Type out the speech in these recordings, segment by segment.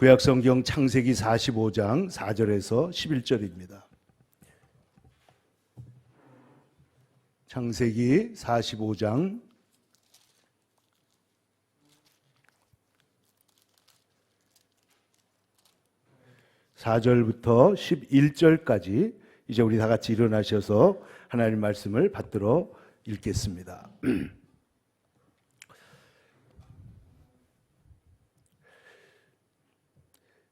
구약성경 창세기 45장 4절에서 11절입니다. 창세기 45장 4절부터 11절까지 이제 우리 다 같이 일어나셔서 하나님 말씀을 받들어 읽겠습니다.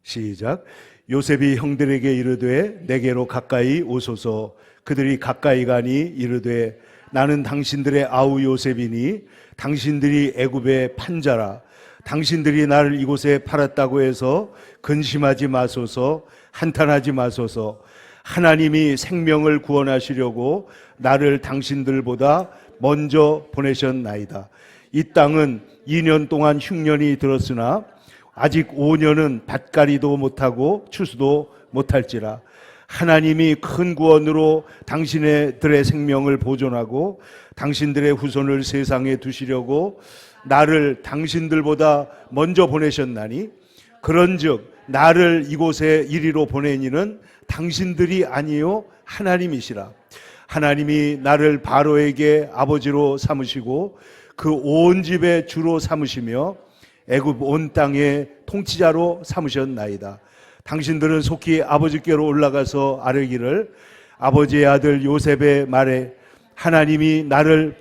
시작. 요셉이 형들에게 이르되 내게로 가까이 오소서. 그들이 가까이 가니 이르되 나는 당신들의 아우 요셉이니 당신들이 애굽의 판자라. 당신들이 나를 이곳에 팔았다고 해서 근심하지 마소서. 한탄하지 마소서. 하나님이 생명을 구원하시려고 나를 당신들보다 먼저 보내셨나이다. 이 땅은 2년 동안 흉년이 들었으나 아직 5년은 밭갈이도 못하고 추수도 못할지라. 하나님이 큰 구원으로 당신들의 생명을 보존하고 당신들의 후손을 세상에 두시려고 나를 당신들보다 먼저 보내셨나니, 그런즉 나를 이곳에 이리로 보내니는 당신들이 아니요 하나님이시라. 하나님이 나를 바로에게 아버지로 삼으시고 그 온 집의 주로 삼으시며 애굽 온 땅의 통치자로 삼으셨나이다. 당신들은 속히 아버지께로 올라가서 아뢰기를 아버지의 아들 요셉의 말에 하나님이 나를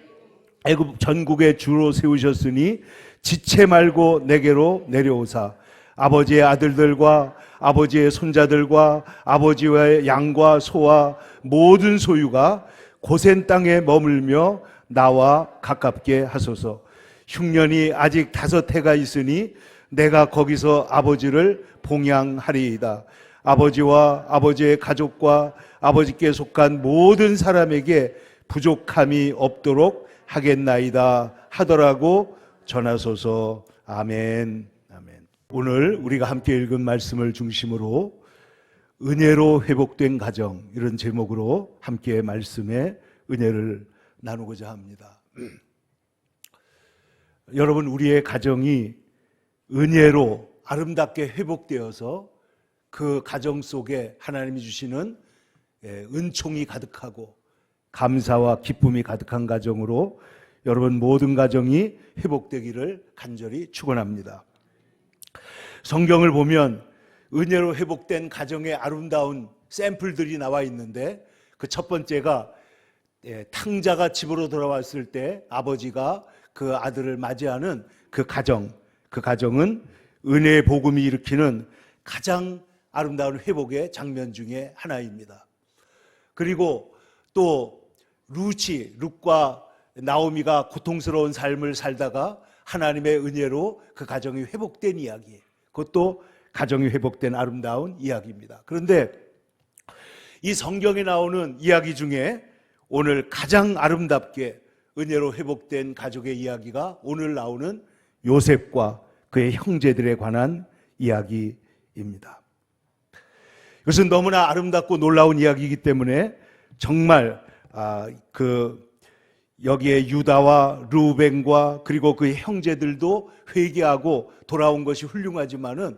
애굽 전국의 주로 세우셨으니 지체 말고 내게로 내려오사 아버지의 아들들과 아버지의 손자들과 아버지의 양과 소와 모든 소유가 고센 땅에 머물며 나와 가깝게 하소서. 흉년이 아직 5해가 있으니 내가 거기서 아버지를 봉양하리이다. 아버지와 아버지의 가족과 아버지께 속한 모든 사람에게 부족함이 없도록 하겠나이다 하더라고 전하소서. 아멘. 아멘. 오늘 우리가 함께 읽은 말씀을 중심으로 은혜로 회복된 가정, 이런 제목으로 함께 말씀의 은혜를 나누고자 합니다. 여러분, 우리의 가정이 은혜로 아름답게 회복되어서 그 가정 속에 하나님이 주시는 은총이 가득하고 감사와 기쁨이 가득한 가정으로 여러분 모든 가정이 회복되기를 간절히 축원합니다. 성경을 보면 은혜로 회복된 가정의 아름다운 샘플들이 나와 있는데, 그 첫 번째가 탕자가 집으로 돌아왔을 때 아버지가 그 아들을 맞이하는 그 가정은 은혜의 복음이 일으키는 가장 아름다운 회복의 장면 중에 하나입니다. 그리고 또 룻과 나오미가 고통스러운 삶을 살다가 하나님의 은혜로 그 가정이 회복된 이야기, 그것도 가정이 회복된 아름다운 이야기입니다. 그런데 이 성경에 나오는 이야기 중에 오늘 가장 아름답게 은혜로 회복된 가족의 이야기가 오늘 나오는 요셉과 그의 형제들에 관한 이야기입니다. 이것은 너무나 아름답고 놀라운 이야기이기 때문에 정말 여기에 유다와 르우벤과 그리고 그의 형제들도 회개하고 돌아온 것이 훌륭하지만은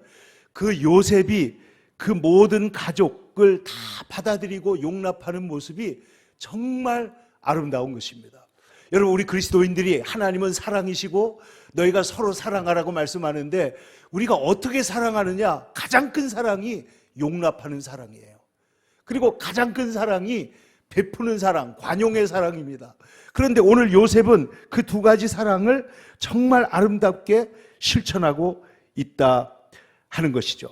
그 요셉이 그 모든 가족을 다 받아들이고 용납하는 모습이 정말 아름다운 것입니다. 여러분, 우리 그리스도인들이 하나님은 사랑이시고 너희가 서로 사랑하라고 말씀하는데 우리가 어떻게 사랑하느냐? 가장 큰 사랑이 용납하는 사랑이에요. 그리고 가장 큰 사랑이 베푸는 사랑, 관용의 사랑입니다. 그런데 오늘 요셉은 그 두 가지 사랑을 정말 아름답게 실천하고 있다 하는 것이죠.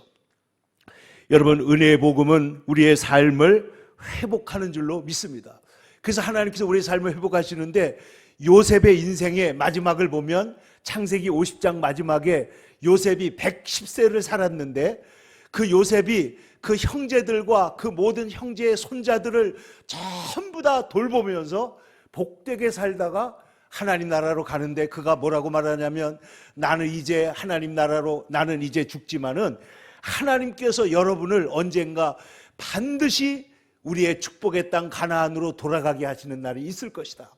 여러분, 은혜의 복음은 우리의 삶을 회복하는 줄로 믿습니다. 그래서 하나님께서 우리의 삶을 회복하시는데, 요셉의 인생의 마지막을 보면 창세기 50장 마지막에 요셉이 110세를 살았는데, 그 요셉이 그 형제들과 그 모든 형제의 손자들을 전부 다 돌보면서 복되게 살다가 하나님 나라로 가는데, 그가 뭐라고 말하냐면 나는 이제 하나님 나라로, 나는 이제 죽지만은 하나님께서 여러분을 언젠가 반드시 우리의 축복의 땅 가나안으로 돌아가게 하시는 날이 있을 것이다.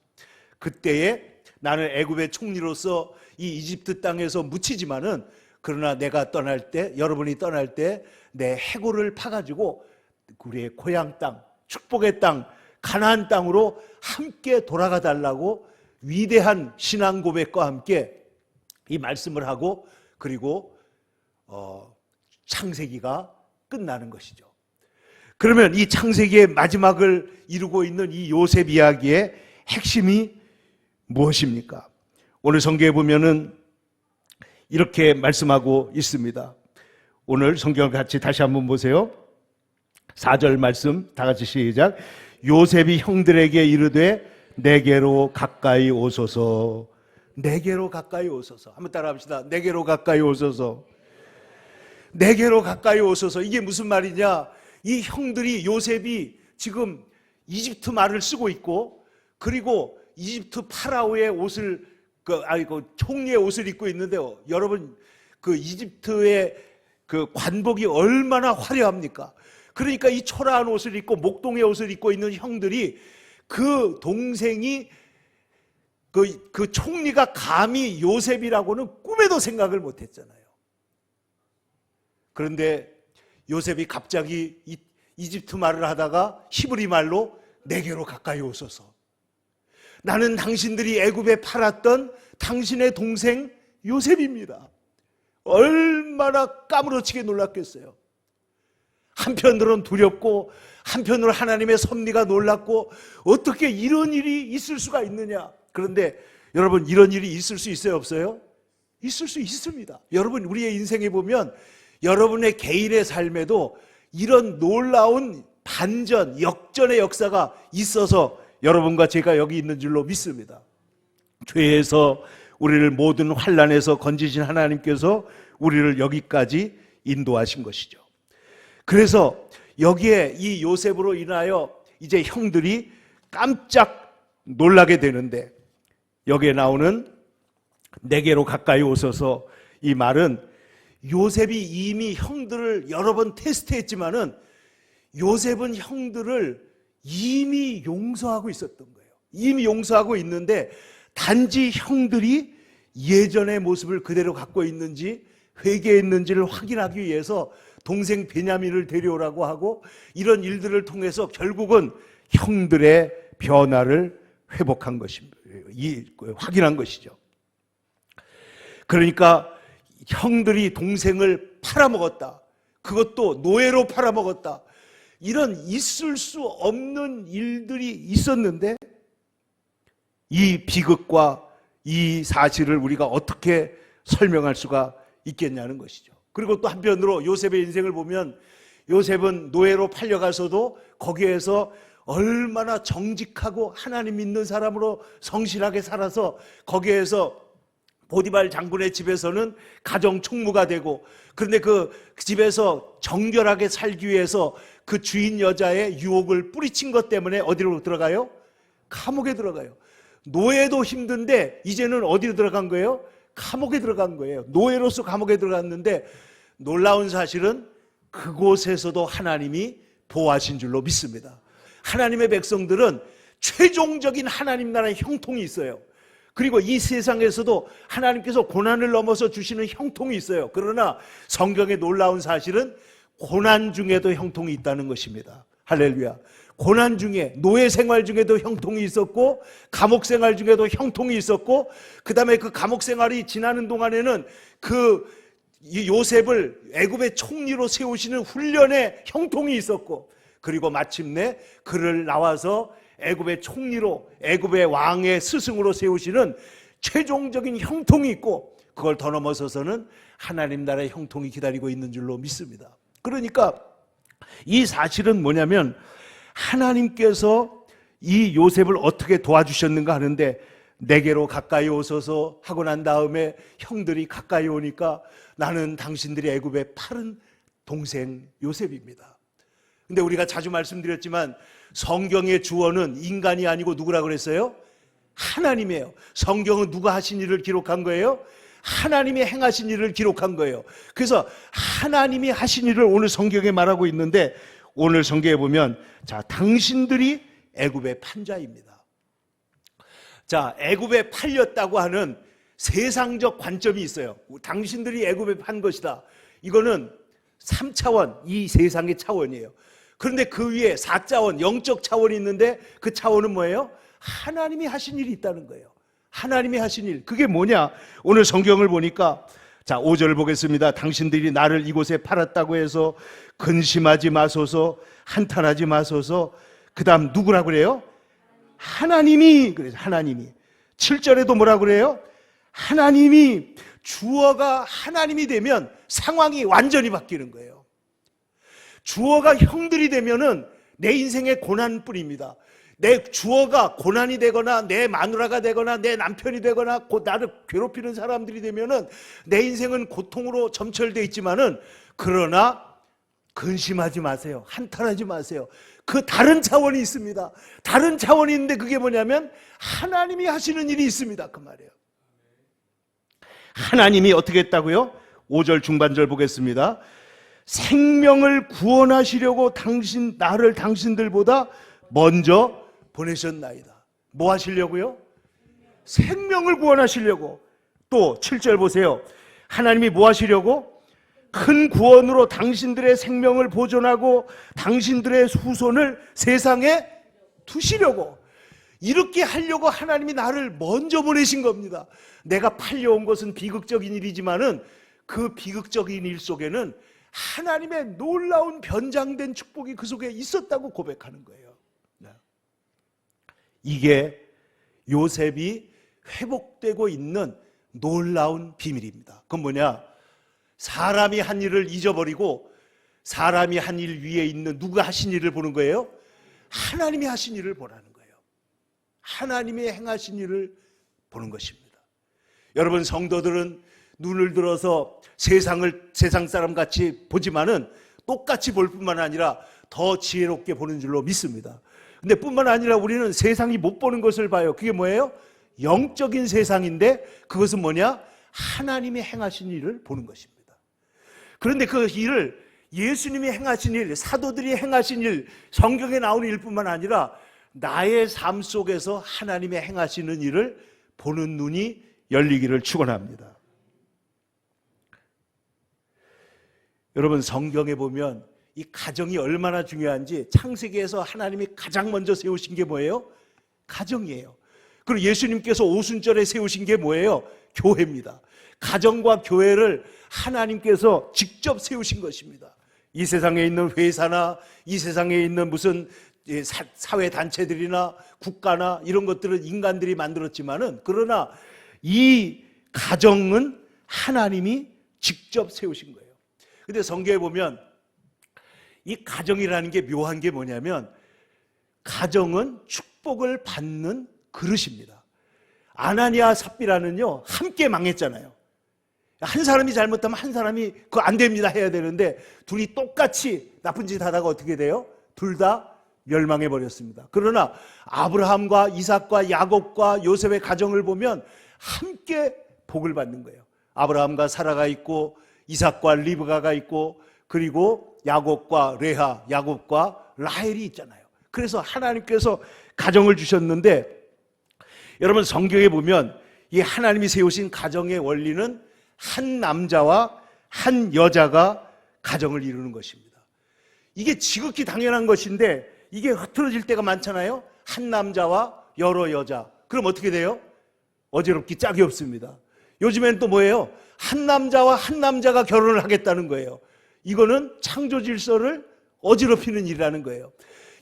그때에 나는 애굽의 총리로서 이 이집트 땅에서 묻히지만은 그러나 내가 떠날 때, 여러분이 떠날 때 내 해골을 파가지고 우리의 고향 땅, 축복의 땅, 가나안 땅으로 함께 돌아가 달라고 위대한 신앙 고백과 함께 이 말씀을 하고, 그리고 창세기가 끝나는 것이죠. 그러면 이 창세기의 마지막을 이루고 있는 이 요셉 이야기의 핵심이 무엇입니까? 오늘 성경에 보면은 이렇게 말씀하고 있습니다. 오늘 성경을 같이 다시 한번 보세요. 4절 말씀 다 같이 시작. 요셉이 형들에게 이르되 내게로 가까이 오소서. 내게로 가까이 오소서. 한번 따라 합시다. 내게로 가까이 오소서. 내게로 가까이 오소서. 이게 무슨 말이냐? 이 형들이, 요셉이 지금 이집트 말을 쓰고 있고, 그리고 이집트 파라오의 옷을, 총리의 옷을 입고 있는데요. 여러분, 그 이집트의 그 관복이 얼마나 화려합니까? 그러니까 이 초라한 옷을 입고 목동의 옷을 입고 있는 형들이, 그 동생이 그 총리가 감히 요셉이라고는 꿈에도 생각을 못했잖아요. 그런데 요셉이 갑자기 이집트 말을 하다가 히브리 말로 내게로 가까이 오소서. 나는 당신들이 애굽에 팔았던 당신의 동생 요셉입니다. 얼마나 까무러치게 놀랐겠어요. 한편으로는 두렵고 한편으로 하나님의 섭리가 놀랍고, 어떻게 이런 일이 있을 수가 있느냐. 그런데 여러분, 이런 일이 있을 수 있어요, 없어요? 있을 수 있습니다. 여러분, 우리의 인생에 보면 여러분의 개인의 삶에도 이런 놀라운 반전, 역전의 역사가 있어서 여러분과 제가 여기 있는 줄로 믿습니다. 죄에서 우리를 모든 환난에서 건지신 하나님께서 우리를 여기까지 인도하신 것이죠. 그래서 여기에 이 요셉으로 인하여 이제 형들이 깜짝 놀라게 되는데, 여기에 나오는 내게로 가까이 오소서, 이 말은 요셉이 이미 형들을 여러 번 테스트했지만은 요셉은 형들을 이미 용서하고 있었던 거예요. 이미 용서하고 있는데, 단지 형들이 예전의 모습을 그대로 갖고 있는지 회개했는지를 확인하기 위해서 동생 베냐민을 데려오라고 하고, 이런 일들을 통해서 결국은 형들의 변화를 회복한 것입니다. 확인한 것이죠. 그러니까 형들이 동생을 팔아먹었다. 그것도 노예로 팔아먹었다. 이런 있을 수 없는 일들이 있었는데, 이 비극과 이 사실을 우리가 어떻게 설명할 수가 있겠냐는 것이죠. 그리고 또 한편으로 요셉의 인생을 보면, 요셉은 노예로 팔려가서도 거기에서 얼마나 정직하고 하나님 믿는 사람으로 성실하게 살아서, 거기에서 보디발 장군의 집에서는 가정 총무가 되고, 그런데 그 집에서 정결하게 살기 위해서 그 주인 여자의 유혹을 뿌리친 것 때문에 어디로 들어가요? 감옥에 들어가요. 노예도 힘든데 이제는 어디로 들어간 거예요? 감옥에 들어간 거예요. 노예로서 감옥에 들어갔는데, 놀라운 사실은 그곳에서도 하나님이 보호하신 줄로 믿습니다. 하나님의 백성들은 최종적인 하나님 나라의 형통이 있어요. 그리고 이 세상에서도 하나님께서 고난을 넘어서 주시는 형통이 있어요. 그러나 성경의 놀라운 사실은 고난 중에도 형통이 있다는 것입니다. 할렐루야. 고난 중에, 노예 생활 중에도 형통이 있었고, 감옥 생활 중에도 형통이 있었고, 그 다음에 그 감옥 생활이 지나는 동안에는 이 요셉을 애굽의 총리로 세우시는 훈련에 형통이 있었고, 그리고 마침내 그를 나와서 애굽의 총리로, 애굽의 왕의 스승으로 세우시는 최종적인 형통이 있고, 그걸 더 넘어서서는 하나님 나라의 형통이 기다리고 있는 줄로 믿습니다. 그러니까 이 사실은 뭐냐면, 하나님께서 이 요셉을 어떻게 도와주셨는가 하는데, 내게로 가까이 오소서 하고 난 다음에 형들이 가까이 오니까, 나는 당신들이 애굽에 팔은 동생 요셉입니다. 근데 우리가 자주 말씀드렸지만 성경의 주어는 인간이 아니고 누구라고 그랬어요? 하나님이에요. 성경은 누가 하신 일을 기록한 거예요? 하나님이 행하신 일을 기록한 거예요. 그래서 하나님이 하신 일을 오늘 성경에 말하고 있는데, 오늘 성경에 보면, 자, 당신들이 애굽의 판자입니다. 자, 애굽에 팔렸다고 하는 세상적 관점이 있어요. 당신들이 애굽에 판 것이다. 이거는 3차원, 이 세상의 차원이에요. 그런데 그 위에 4차원, 영적 차원이 있는데 그 차원은 뭐예요? 하나님이 하신 일이 있다는 거예요. 하나님이 하신 일. 그게 뭐냐? 오늘 성경을 보니까 자, 5절 보겠습니다. 당신들이 나를 이곳에 팔았다고 해서 근심하지 마소서, 한탄하지 마소서. 그 다음 누구라고 그래요? 하나님이. 그래서 하나님이. 7절에도 뭐라고 그래요? 하나님이. 주어가 하나님이 되면 상황이 완전히 바뀌는 거예요. 주어가 형들이 되면은 내 인생의 고난뿐입니다. 내 주어가 고난이 되거나 내 마누라가 되거나 내 남편이 되거나 나를 괴롭히는 사람들이 되면은 내 인생은 고통으로 점철되어 있지만은, 그러나 근심하지 마세요. 한탄하지 마세요. 그 다른 차원이 있습니다. 다른 차원이 있는데 그게 뭐냐면 하나님이 하시는 일이 있습니다. 그 말이에요. 하나님이 어떻게 했다고요? 5절 중반절 보겠습니다. 생명을 구원하시려고 나를 당신들보다 먼저 보내셨나이다. 뭐 하시려고요? 생명을 구원하시려고. 또 7절 보세요. 하나님이 뭐 하시려고? 큰 구원으로 당신들의 생명을 보존하고 당신들의 후손을 세상에 두시려고. 이렇게 하려고 하나님이 나를 먼저 보내신 겁니다. 내가 팔려온 것은 비극적인 일이지만은 그 비극적인 일 속에는 하나님의 놀라운 변장된 축복이 그 속에 있었다고 고백하는 거예요. 이게 요셉이 회복되고 있는 놀라운 비밀입니다. 그건 뭐냐? 사람이 한 일을 잊어버리고 사람이 한 일 위에 있는 누가 하신 일을 보는 거예요? 하나님이 하신 일을 보라는 거예요. 하나님이 행하신 일을 보는 것입니다. 여러분, 성도들은 눈을 들어서 세상 사람 같이 보지만은 똑같이 볼 뿐만 아니라 더 지혜롭게 보는 줄로 믿습니다. 근데 뿐만 아니라 우리는 세상이 못 보는 것을 봐요. 그게 뭐예요? 영적인 세상인데 그것은 뭐냐? 하나님이 행하신 일을 보는 것입니다. 그런데 그 일을 예수님이 행하신 일, 사도들이 행하신 일, 성경에 나오는 일뿐만 아니라 나의 삶 속에서 하나님의 행하시는 일을 보는 눈이 열리기를 축원합니다. 여러분, 성경에 보면 이 가정이 얼마나 중요한지 창세기에서 하나님이 가장 먼저 세우신 게 뭐예요? 가정이에요. 그리고 예수님께서 오순절에 세우신 게 뭐예요? 교회입니다. 가정과 교회를 하나님께서 직접 세우신 것입니다. 이 세상에 있는 회사나 이 세상에 있는 무슨 사회단체들이나 국가나 이런 것들은 인간들이 만들었지만은, 그러나 이 가정은 하나님이 직접 세우신 거예요. 근데 성경에 보면 이 가정이라는 게 묘한 게 뭐냐면 가정은 축복을 받는 그릇입니다. 아나니아 삽비라는요 함께 망했잖아요. 한 사람이 잘못하면 한 사람이 그거 안 됩니다 해야 되는데 둘이 똑같이 나쁜 짓 하다가 어떻게 돼요? 둘 다 멸망해 버렸습니다. 그러나 아브라함과 이삭과 야곱과 요셉의 가정을 보면 함께 복을 받는 거예요. 아브라함과 사라가 있고 이삭과 리브가가 있고 그리고 야곱과 레아, 야곱과 라헬이 있잖아요. 그래서 하나님께서 가정을 주셨는데, 여러분 성경에 보면 이 하나님이 세우신 가정의 원리는 한 남자와 한 여자가 가정을 이루는 것입니다. 이게 지극히 당연한 것인데 이게 흐트러질 때가 많잖아요. 한 남자와 여러 여자. 그럼 어떻게 돼요? 어지럽기 짝이 없습니다. 요즘엔 또 뭐예요? 한 남자와 한 남자가 결혼을 하겠다는 거예요. 이거는 창조 질서를 어지럽히는 일이라는 거예요.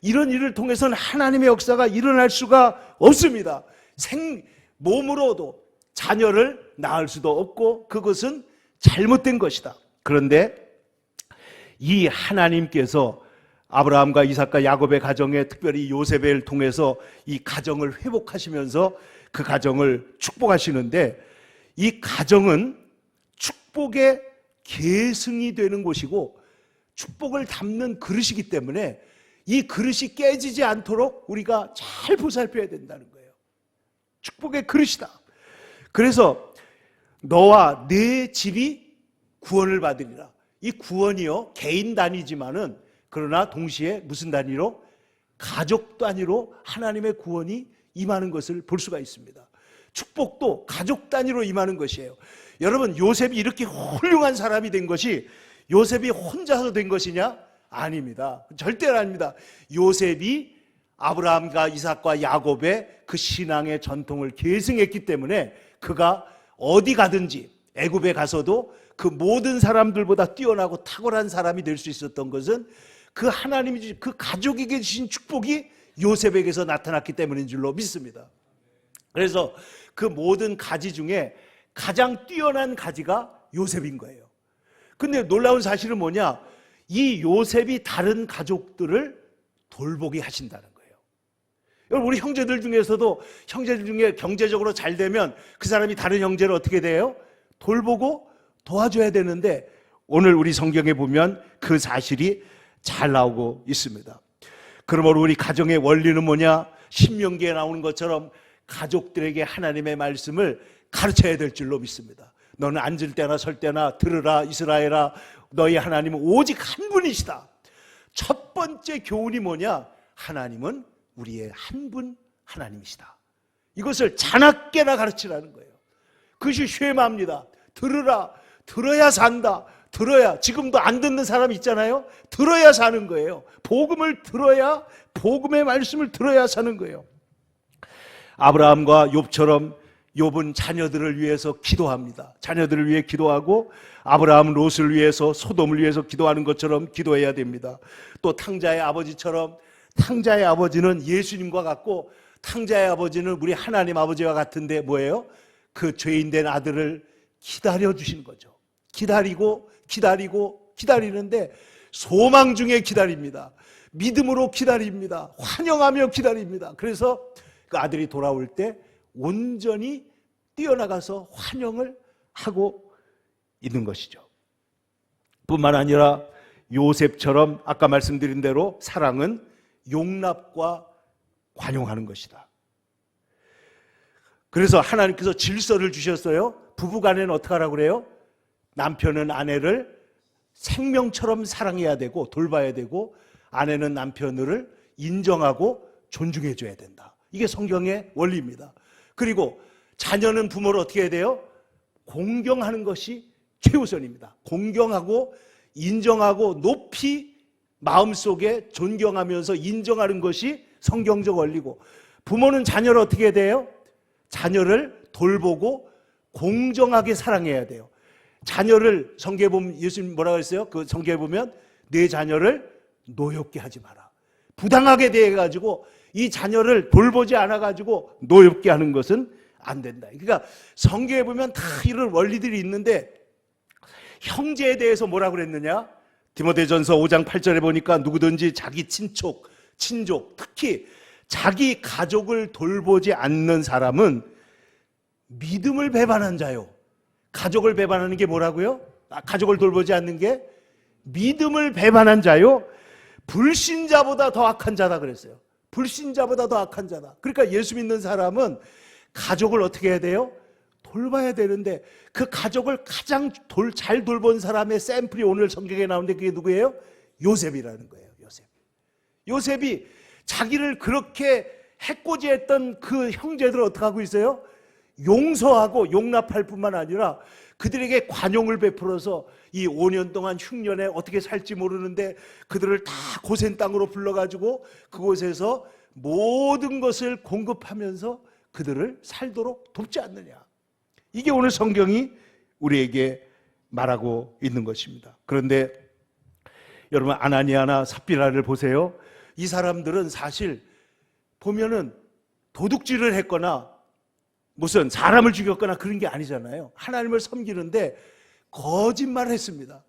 이런 일을 통해서는 하나님의 역사가 일어날 수가 없습니다. 몸으로도 자녀를 낳을 수도 없고 그것은 잘못된 것이다. 그런데 이 하나님께서 아브라함과 이삭과 야곱의 가정에 특별히 요셉을 통해서 이 가정을 회복하시면서 그 가정을 축복하시는데, 이 가정은 축복의 계승이 되는 곳이고 축복을 담는 그릇이기 때문에 이 그릇이 깨지지 않도록 우리가 잘 보살펴야 된다는 거예요. 축복의 그릇이다. 그래서 너와 네 집이 구원을 받으리라. 이 구원이요 개인 단위지만은 그러나 동시에 무슨 단위로? 가족 단위로 하나님의 구원이 임하는 것을 볼 수가 있습니다. 축복도 가족 단위로 임하는 것이에요. 여러분, 요셉이 이렇게 훌륭한 사람이 된 것이 요셉이 혼자서 된 것이냐? 아닙니다. 절대로 아닙니다. 요셉이 아브라함과 이삭과 야곱의 그 신앙의 전통을 계승했기 때문에 그가 어디 가든지 애굽에 가서도 그 모든 사람들보다 뛰어나고 탁월한 사람이 될 수 있었던 것은 그 하나님이 주신 그 가족에게 주신 축복이 요셉에게서 나타났기 때문인 줄로 믿습니다. 그래서 그 모든 가지 중에 가장 뛰어난 가지가 요셉인 거예요. 근데 놀라운 사실은 뭐냐? 이 요셉이 다른 가족들을 돌보게 하신다는 거예요. 여러분, 우리 형제들 중에서도 형제들 중에 경제적으로 잘 되면 그 사람이 다른 형제를 어떻게 돼요? 돌보고 도와줘야 되는데 오늘 우리 성경에 보면 그 사실이 잘 나오고 있습니다. 그러므로 우리 가정의 원리는 뭐냐? 신명기에 나오는 것처럼 가족들에게 하나님의 말씀을 가르쳐야 될 줄로 믿습니다. 너는 앉을 때나 설 때나 들으라 이스라엘아, 너희 하나님은 오직 한 분이시다. 첫 번째 교훈이 뭐냐? 하나님은 우리의 한 분 하나님이시다. 이것을 자나깨나 가르치라는 거예요. 그것이 쉐마입니다. 들으라, 들어야 산다. 들어야, 지금도 안 듣는 사람 있잖아요. 들어야 사는 거예요. 복음을 들어야, 복음의 말씀을 들어야 사는 거예요. 아브라함과 욥처럼 욥은 자녀들을 위해서 기도합니다. 자녀들을 위해 기도하고 아브라함은 롯을 위해서, 소돔을 위해서 기도하는 것처럼 기도해야 됩니다. 또 탕자의 아버지처럼, 탕자의 아버지는 예수님과 같고 탕자의 아버지는 우리 하나님 아버지와 같은데 뭐예요? 그 죄인된 아들을 기다려 주시는 거죠. 기다리는데 소망 중에 기다립니다. 믿음으로 기다립니다. 환영하며 기다립니다. 그래서 그 아들이 돌아올 때 온전히 뛰어나가서 환영을 하고 있는 것이죠. 뿐만 아니라 요셉처럼 아까 말씀드린 대로 사랑은 용납과 관용하는 것이다. 그래서 하나님께서 질서를 주셨어요. 부부간에는 어떻게 하라고 그래요? 남편은 아내를 생명처럼 사랑해야 되고 돌봐야 되고, 아내는 남편을 인정하고 존중해 줘야 된다. 이게 성경의 원리입니다. 그리고 자녀는 부모를 어떻게 해야 돼요? 공경하는 것이 최우선입니다. 공경하고 인정하고 높이 마음속에 존경하면서 인정하는 것이 성경적 원리고, 부모는 자녀를 어떻게 해야 돼요? 자녀를 돌보고 공정하게 사랑해야 돼요. 자녀를, 성경에 보면 예수님 뭐라고 했어요? 그 성경에 보면 내 자녀를 노엽게 하지 마라. 부당하게 대해가지고 이 자녀를 돌보지 않아가지고 노엽게 하는 것은 안 된다. 그러니까 성경에 보면 다 이런 원리들이 있는데, 형제에 대해서 뭐라고 그랬느냐? 디모데전서 5장 8절에 보니까 누구든지 자기 친족, 특히 자기 가족을 돌보지 않는 사람은 믿음을 배반한 자요. 가족을 배반하는 게 뭐라고요? 가족을 돌보지 않는 게 믿음을 배반한 자요, 불신자보다 더 악한 자다 그랬어요. 불신자보다 더 악한 자다. 그러니까 예수 믿는 사람은 가족을 어떻게 해야 돼요? 돌봐야 되는데, 그 가족을 가장 잘 돌본 사람의 샘플이 오늘 성경에 나오는데 그게 누구예요? 요셉이라는 거예요. 요셉이 자기를 그렇게 해코지했던 그 형제들을 어떻게 하고 있어요? 용서하고 용납할 뿐만 아니라 그들에게 관용을 베풀어서 이 5년 동안 흉년에 어떻게 살지 모르는데 그들을 다 고센 땅으로 불러가지고 그곳에서 모든 것을 공급하면서 그들을 살도록 돕지 않느냐. 이게 오늘 성경이 우리에게 말하고 있는 것입니다. 그런데 여러분, 아나니아나 삽비라를 보세요. 이 사람들은 사실 보면은 도둑질을 했거나 무슨 사람을 죽였거나 그런 게 아니잖아요. 하나님을 섬기는데 거짓말을 했습니다.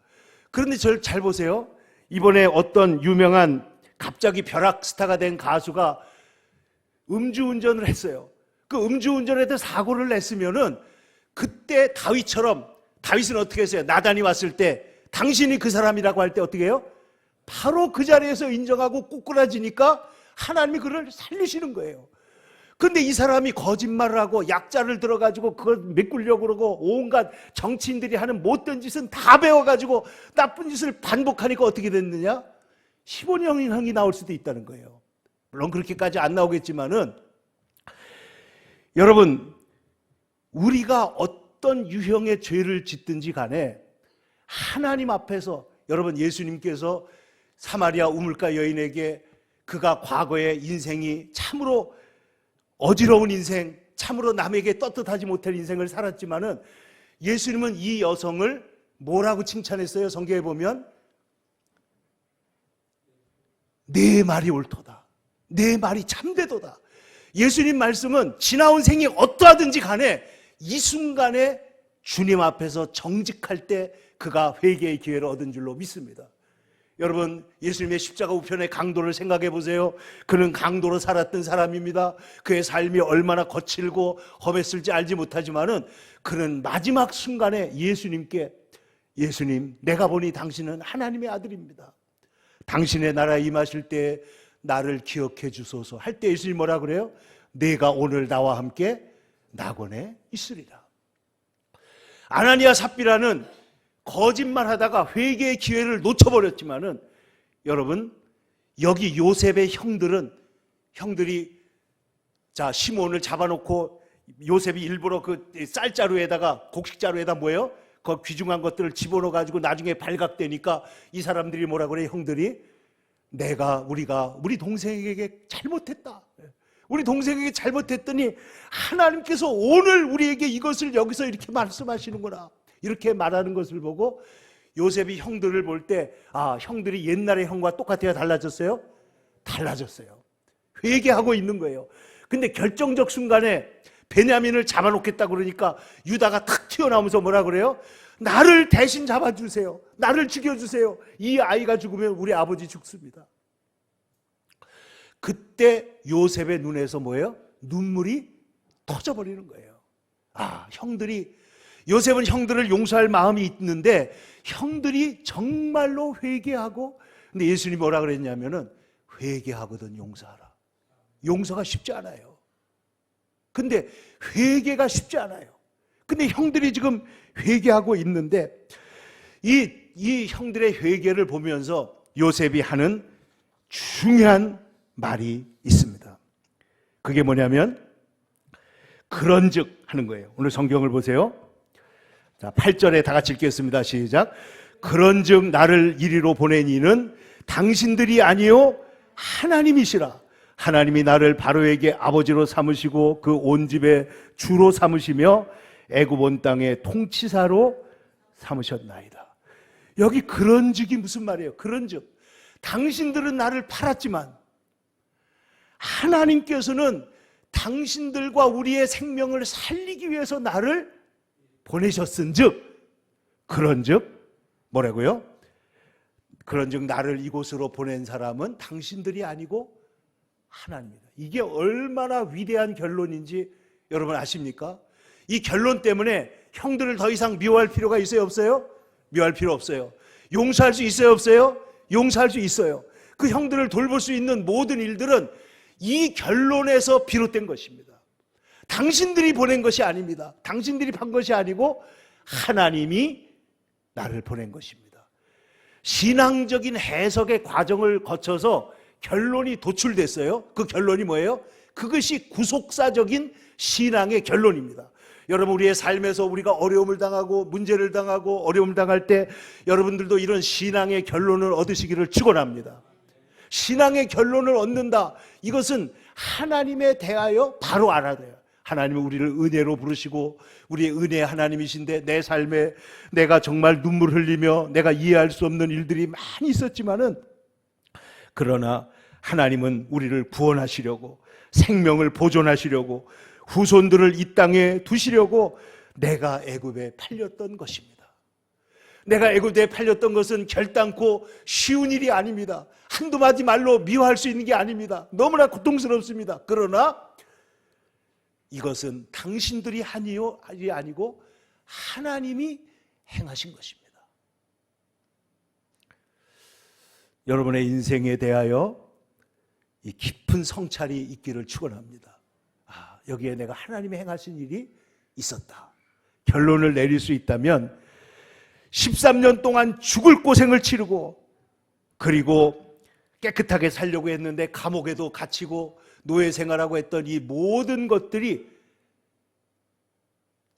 그런데 저를 잘 보세요. 이번에 어떤 유명한 갑자기 벼락 스타가 된 가수가 음주운전을 했어요. 그 음주운전에도 사고를 냈으면은 그때 다윗처럼, 다윗은 어떻게 했어요? 나단이 왔을 때 당신이 그 사람이라고 할 때 어떻게 해요? 바로 그 자리에서 인정하고 꼬꾸라지니까 하나님이 그를 살리시는 거예요. 근데 이 사람이 거짓말을 하고 약자를 들어가지고 그걸 메꾸려고 그러고 온갖 정치인들이 하는 못된 짓은 다 배워가지고 나쁜 짓을 반복하니까 어떻게 됐느냐? 15년형이 나올 수도 있다는 거예요. 물론 그렇게까지 안 나오겠지만은, 여러분, 우리가 어떤 유형의 죄를 짓든지 간에 하나님 앞에서, 여러분, 예수님께서 사마리아 우물가 여인에게 그가 과거의 인생이 참으로 어지러운 인생, 참으로 남에게 떳떳하지 못할 인생을 살았지만은 예수님은 이 여성을 뭐라고 칭찬했어요? 성경에 보면 내 말이 옳도다, 내 말이 참되도다. 예수님 말씀은 지나온 생이 어떠하든지 간에 이 순간에 주님 앞에서 정직할 때 그가 회개의 기회를 얻은 줄로 믿습니다. 여러분, 예수님의 십자가 우편의 강도를 생각해 보세요. 그는 강도로 살았던 사람입니다. 그의 삶이 얼마나 거칠고 험했을지 알지 못하지만은 그는 마지막 순간에 예수님께, 예수님, 내가 보니 당신은 하나님의 아들입니다. 당신의 나라에 임하실 때 나를 기억해 주소서 할 때 예수님 뭐라 그래요? 내가 오늘 나와 함께 낙원에 있으리라. 아나니아 삽비라는 거짓말하다가 회개의 기회를 놓쳐버렸지만은, 여러분, 여기 요셉의 형들이 자 시몬을 잡아놓고 요셉이 일부러 그 쌀자루에다가, 곡식자루에다 뭐예요? 그 귀중한 것들을 집어넣어 가지고 나중에 발각되니까 이 사람들이 뭐라 그래? 형들이 우리가 우리 동생에게 잘못했다. 우리 동생에게 잘못했더니 하나님께서 오늘 우리에게 이것을 여기서 이렇게 말씀하시는구나, 이렇게 말하는 것을 보고 요셉이 형들을 볼 때, 아, 형들이 옛날의 형과 똑같아요? 달라졌어요? 달라졌어요. 회개하고 있는 거예요. 근데 결정적 순간에 베냐민을 잡아놓겠다 그러니까 유다가 탁 튀어나오면서 뭐라 그래요? 나를 대신 잡아주세요. 나를 죽여주세요. 이 아이가 죽으면 우리 아버지 죽습니다. 그때 요셉의 눈에서 뭐예요? 눈물이 터져버리는 거예요. 아, 요셉은 형들을 용서할 마음이 있는데 형들이 정말로 회개하고, 근데 예수님이 뭐라 그랬냐면은 회개하거든 용서하라. 용서가 쉽지 않아요. 근데 회개가 쉽지 않아요. 근데 형들이 지금 회개하고 있는데 이 형들의 회개를 보면서 요셉이 하는 중요한 말이 있습니다. 그게 뭐냐면 그런즉 하는 거예요. 오늘 성경을 보세요. 자, 8절에 다 같이 읽겠습니다. 시작. 그런즉 나를 이리로 보낸 이는 당신들이 아니요 하나님이시라. 하나님이 나를 바로에게 아버지로 삼으시고 그 온 집의 주로 삼으시며 애굽 온 땅의 통치사로 삼으셨나이다. 여기 그런즉이 무슨 말이에요? 그런즉 당신들은 나를 팔았지만 하나님께서는 당신들과 우리의 생명을 살리기 위해서 나를 보내셨은즉, 그런즉 뭐라고요? 그런즉 나를 이곳으로 보낸 사람은 당신들이 아니고 하나님이다. 이게 얼마나 위대한 결론인지 여러분 아십니까? 이 결론 때문에 형들을 더 이상 미워할 필요가 있어요, 없어요? 미워할 필요 없어요. 용서할 수 있어요, 없어요? 용서할 수 있어요. 그 형들을 돌볼 수 있는 모든 일들은 이 결론에서 비롯된 것입니다. 당신들이 보낸 것이 아닙니다. 당신들이 판 것이 아니고 하나님이 나를 보낸 것입니다. 신앙적인 해석의 과정을 거쳐서 결론이 도출됐어요. 그 결론이 뭐예요? 그것이 구속사적인 신앙의 결론입니다. 여러분, 우리의 삶에서 우리가 어려움을 당하고 문제를 당하고 어려움을 당할 때 여러분들도 이런 신앙의 결론을 얻으시기를 축원합니다. 신앙의 결론을 얻는다. 이것은 하나님에 대하여 바로 알아야 돼요. 하나님은 우리를 은혜로 부르시고 우리의 은혜의 하나님이신데 내 삶에 내가 정말 눈물 흘리며 내가 이해할 수 없는 일들이 많이 있었지만은, 그러나 하나님은 우리를 구원하시려고, 생명을 보존하시려고, 후손들을 이 땅에 두시려고 내가 애굽에 팔렸던 것입니다. 내가 애굽에 팔렸던 것은 결단코 쉬운 일이 아닙니다. 한두 마디 말로 미워할 수 있는 게 아닙니다. 너무나 고통스럽습니다. 그러나 이것은 당신들이 한 일이 아니고 하나님이 행하신 것입니다. 여러분의 인생에 대하여 이 깊은 성찰이 있기를 축원합니다. 아, 여기에 내가 하나님이 행하신 일이 있었다. 결론을 내릴 수 있다면 13년 동안 죽을 고생을 치르고, 그리고 깨끗하게 살려고 했는데 감옥에도 갇히고 노예 생활하고 했던 이 모든 것들이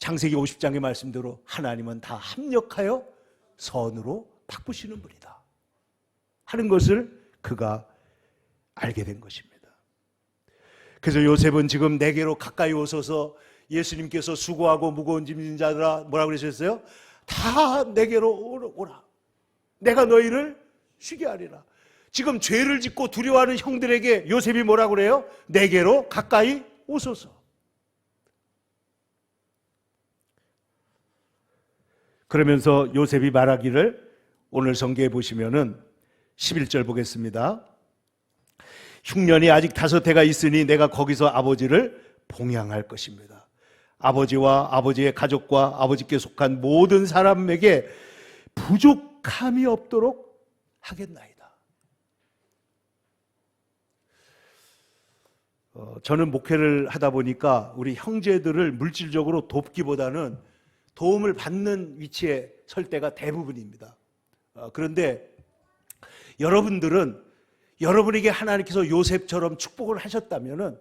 창세기 50장의 말씀대로 하나님은 다 합력하여 선으로 바꾸시는 분이다 하는 것을 그가 알게 된 것입니다. 그래서 요셉은 지금 내게로 가까이 오소서, 예수님께서 수고하고 무거운 짐진 자들아 뭐라고 그러셨어요? 다 내게로 오라. 내가 너희를 쉬게 하리라. 지금 죄를 짓고 두려워하는 형들에게 요셉이 뭐라고 그래요? 내게로 가까이 오소서. 그러면서 요셉이 말하기를 오늘 성경에 보시면은 11절 보겠습니다. 흉년이 아직 5해가 있으니 내가 거기서 아버지를 봉양할 것입니다. 아버지와 아버지의 가족과 아버지께 속한 모든 사람에게 부족함이 없도록 하겠나이다. 저는 목회를 하다 보니까 우리 형제들을 물질적으로 돕기보다는 도움을 받는 위치에 설 때가 대부분입니다. 그런데 여러분들은 여러분에게 하나님께서 요셉처럼 축복을 하셨다면은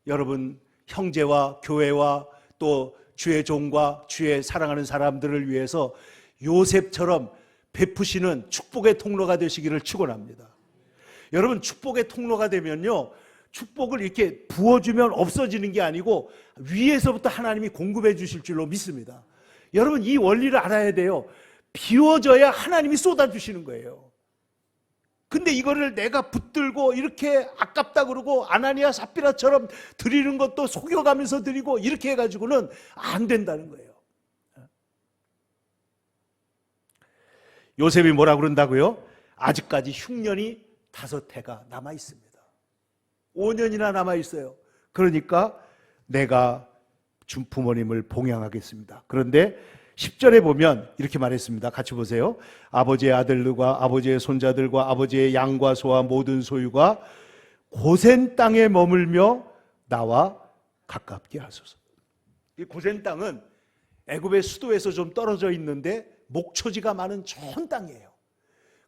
여러분 형제와 교회와 또 주의 종과 주의 사랑하는 사람들을 위해서 요셉처럼 베푸시는 축복의 통로가 되시기를 축원합니다. 여러분 축복의 통로가 되면요, 축복을 이렇게 부어주면 없어지는 게 아니고 위에서부터 하나님이 공급해 주실 줄로 믿습니다. 여러분 이 원리를 알아야 돼요. 비워져야 하나님이 쏟아주시는 거예요. 근데 이거를 내가 붙들고 이렇게 아깝다 그러고 아나니아 삽비라처럼 드리는 것도 속여가면서 드리고 이렇게 해가지고는 안 된다는 거예요. 요셉이 뭐라 그런다고요? 아직까지 흉년이 5해가 남아 있습니다. 5년이나 남아 있어요. 그러니까 내가 부모님을 봉양하겠습니다. 그런데 10절에 보면 이렇게 말했습니다. 같이 보세요. 아버지의 아들들과 아버지의 손자들과 아버지의 양과 소와 모든 소유가 고센 땅에 머물며 나와 가깝게 하소서. 이 고센 땅은 애굽의 수도에서 좀 떨어져 있는데 목초지가 많은 좋은 땅이에요.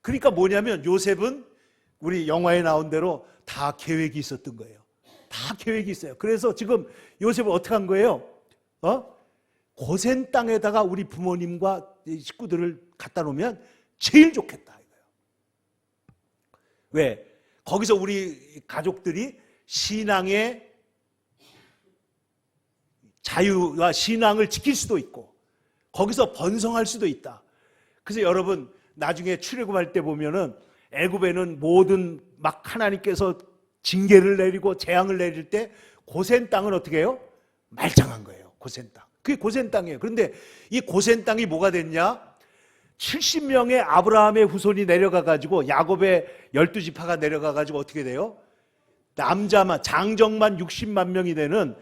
그러니까 뭐냐면 요셉은 우리 영화에 나온 대로 다 계획이 있었던 거예요. 다 계획이 있어요. 그래서 지금 요셉은 어떻게 한 거예요? 고센 땅에다가 우리 부모님과 식구들을 갖다 놓으면 제일 좋겠다 이거예요. 왜? 거기서 우리 가족들이 신앙의 자유와 신앙을 지킬 수도 있고 거기서 번성할 수도 있다. 그래서 여러분 나중에 출애굽할 때 보면은 애굽에는 모든 막 하나님께서 징계를 내리고 재앙을 내릴 때 고센 땅은 어떻게 해요? 말짱한 거예요. 고센 땅. 그게 고센 땅이에요. 그런데 이 고센 땅이 뭐가 됐냐? 70명의 아브라함의 후손이 내려가가지고 야곱의 12지파가 내려가가지고 어떻게 돼요? 남자만 장정만 60만 명이 되는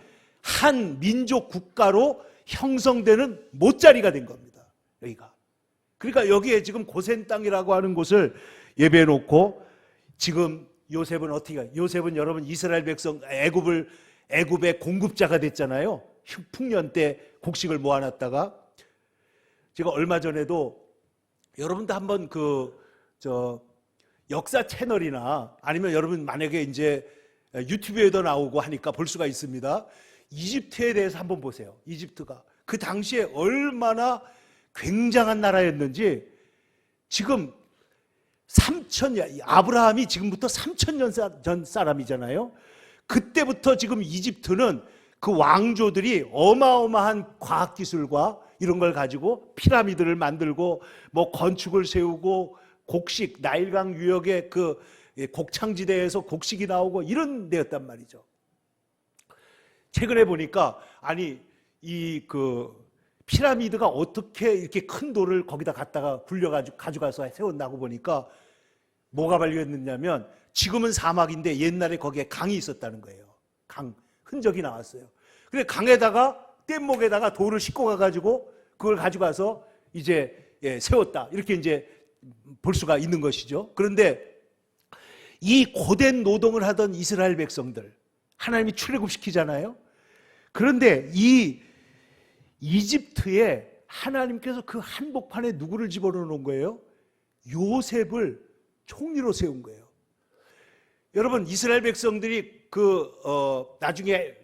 한 민족 국가로 형성되는 못자리가 된 겁니다. 여기가. 그러니까 여기에 지금 고센 땅이라고 하는 곳을 예배해 놓고 지금 요셉은 어떻게 해요? 요셉은 여러분 이스라엘 백성 애굽의 공급자가 됐잖아요. 풍년 때 곡식을 모아놨다가 제가 얼마 전에도 여러분도 한번 역사 채널이나 아니면 여러분 만약에 이제 유튜브에도 나오고 하니까 볼 수가 있습니다. 이집트에 대해서 한번 보세요. 이집트가 그 당시에 얼마나 굉장한 나라였는지 지금 아브라함이 지금부터 3,000년 전 사람이잖아요. 그때부터 지금 이집트는 그 왕조들이 어마어마한 과학기술과 이런 걸 가지고 피라미드를 만들고 뭐 건축을 세우고 곡식, 나일강 유역의 그 곡창지대에서 곡식이 나오고 이런 데였단 말이죠. 최근에 보니까 아니 이 피라미드가 어떻게 이렇게 큰 돌을 거기다 갖다가 굴려가지고 가져가서 세웠나고 보니까 뭐가 발견했느냐면 지금은 사막인데 옛날에 거기에 강이 있었다는 거예요. 강 흔적이 나왔어요. 그래 강에다가 뗏목에다가 돌을 싣고 가가지고 그걸 가져가서 이제 세웠다 이렇게 이제 볼 수가 있는 것이죠. 그런데 이 고된 노동을 하던 이스라엘 백성들 하나님이 출애굽시키잖아요. 그런데 이 이집트에 하나님께서 그 한복판에 누구를 집어넣어 놓은 거예요? 요셉을 총리로 세운 거예요. 여러분 이스라엘 백성들이 나중에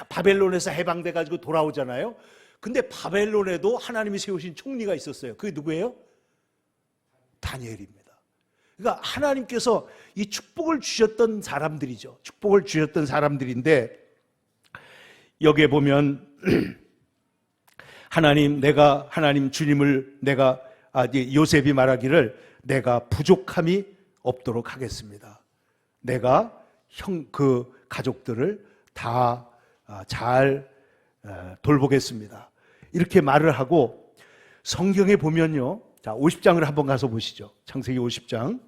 바벨론에서 해방돼 가지고 돌아오잖아요. 근데 바벨론에도 하나님이 세우신 총리가 있었어요. 그게 누구예요? 다니엘입니다. 그러니까 하나님께서 이 축복을 주셨던 사람들이죠. 축복을 주셨던 사람들인데 여기에 보면 하나님 주님을 요셉이 말하기를 내가 부족함이 없도록 하겠습니다. 내가 그 가족들을 다 잘 돌보겠습니다. 이렇게 말을 하고 성경에 보면요. 자, 50장을 한번 가서 보시죠. 창세기 50장.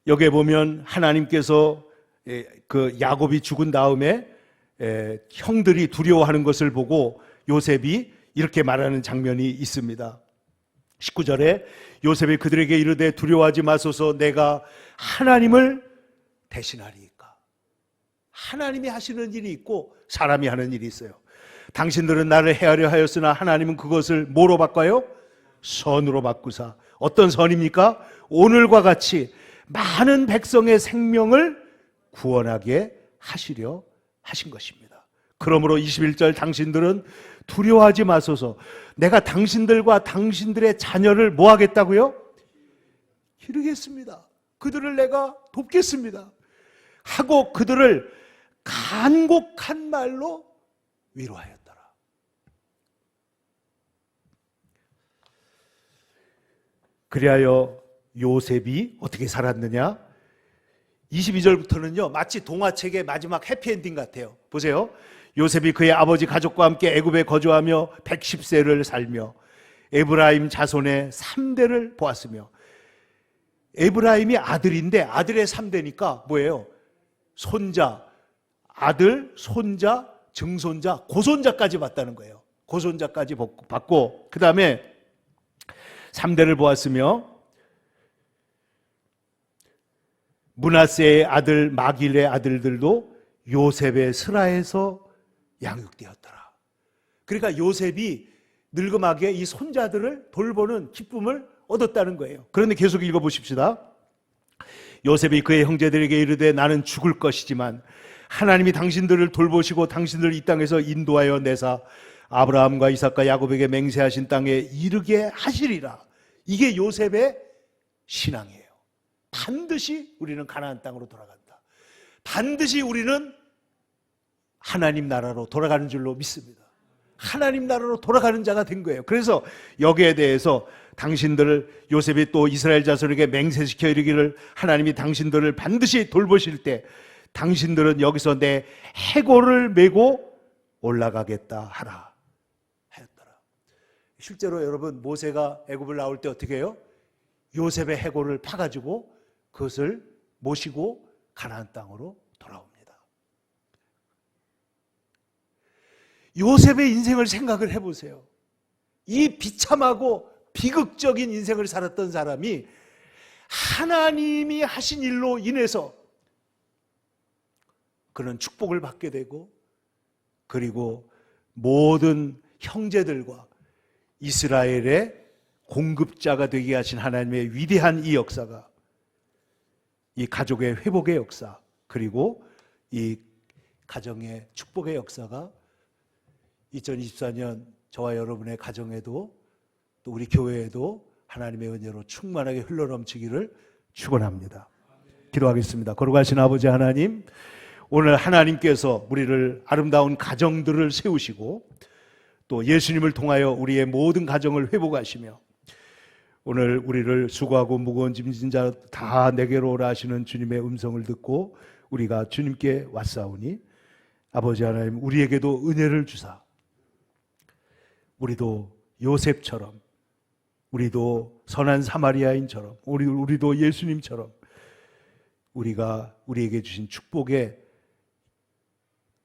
여기에 보면 하나님께서 그 야곱이 죽은 다음에 형들이 두려워하는 것을 보고 요셉이 이렇게 말하는 장면이 있습니다. 19절에 요셉이 그들에게 이르되 두려워하지 마소서 내가 하나님을 대신하리이까. 하나님이 하시는 일이 있고 사람이 하는 일이 있어요. 당신들은 나를 해하려 하였으나 하나님은 그것을 뭐로 바꿔요? 선으로 바꾸사. 어떤 선입니까? 오늘과 같이 많은 백성의 생명을 구원하게 하시려 하신 것입니다. 그러므로 21절 당신들은 두려워하지 마소서. 내가 당신들과 당신들의 자녀를 뭐 하겠다고요? 기르겠습니다. 그들을 내가 돕겠습니다. 하고 그들을 간곡한 말로 위로하였더라. 그리하여 요셉이 어떻게 살았느냐? 22절부터는요 마치 동화책의 마지막 해피엔딩 같아요. 보세요. 요셉이 그의 아버지 가족과 함께 애굽에 거주하며 110세를 살며 에브라임 자손의 3대를 보았으며, 에브라임이 아들인데 아들의 3대니까 뭐예요? 손자, 아들, 손자, 증손자, 고손자까지 봤다는 거예요. 고손자까지 봤고 그 다음에 3대를 보았으며 므낫세의 아들 마길의 아들들도 요셉의 스라에서 양육되었더라. 그러니까 요셉이 늙음하게 이 손자들을 돌보는 기쁨을 얻었다는 거예요. 그런데 계속 읽어보십시다. 요셉이 그의 형제들에게 이르되 나는 죽을 것이지만 하나님이 당신들을 돌보시고 당신들을 이 땅에서 인도하여 내사 아브라함과 이삭과 야곱에게 맹세하신 땅에 이르게 하시리라. 이게 요셉의 신앙이에요. 반드시 우리는 가나안 땅으로 돌아간다. 반드시 우리는 하나님 나라로 돌아가는 줄로 믿습니다. 하나님 나라로 돌아가는 자가 된 거예요. 그래서 여기에 대해서 당신들을 요셉이 또 이스라엘 자손에게 맹세시켜 이르기를 하나님이 당신들을 반드시 돌보실 때 당신들은 여기서 내 해골을 메고 올라가겠다 하라 하였더라. 실제로 여러분 모세가 애굽을 나올 때 어떻게 해요? 요셉의 해골을 파가지고 그것을 모시고 가나안 땅으로 돌아옵니다. 요셉의 인생을 생각을 해보세요. 이 비참하고 비극적인 인생을 살았던 사람이 하나님이 하신 일로 인해서 그는 축복을 받게 되고, 그리고 모든 형제들과 이스라엘의 공급자가 되게 하신 하나님의 위대한 이 역사가, 이 가족의 회복의 역사, 그리고 이 가정의 축복의 역사가 2024년 저와 여러분의 가정에도 또 우리 교회에도 하나님의 은혜로 충만하게 흘러넘치기를 축원합니다. 기도하겠습니다. 거룩하신 아버지 하나님, 오늘 하나님께서 우리를 아름다운 가정들을 세우시고 또 예수님을 통하여 우리의 모든 가정을 회복하시며 오늘 우리를 수고하고 무거운 짐진 자 다 내게로 오라 하시는 주님의 음성을 듣고 우리가 주님께 왔사오니 아버지 하나님, 우리에게도 은혜를 주사 우리도 요셉처럼, 우리도 선한 사마리아인처럼, 우리도 예수님처럼 우리가 우리에게 주신 축복의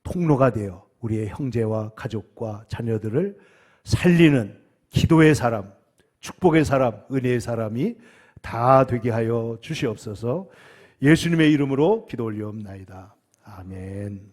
통로가 되어 우리의 형제와 가족과 자녀들을 살리는 기도의 사람, 축복의 사람, 은혜의 사람이 다 되게 하여 주시옵소서. 예수님의 이름으로 기도 올리옵나이다. 아멘.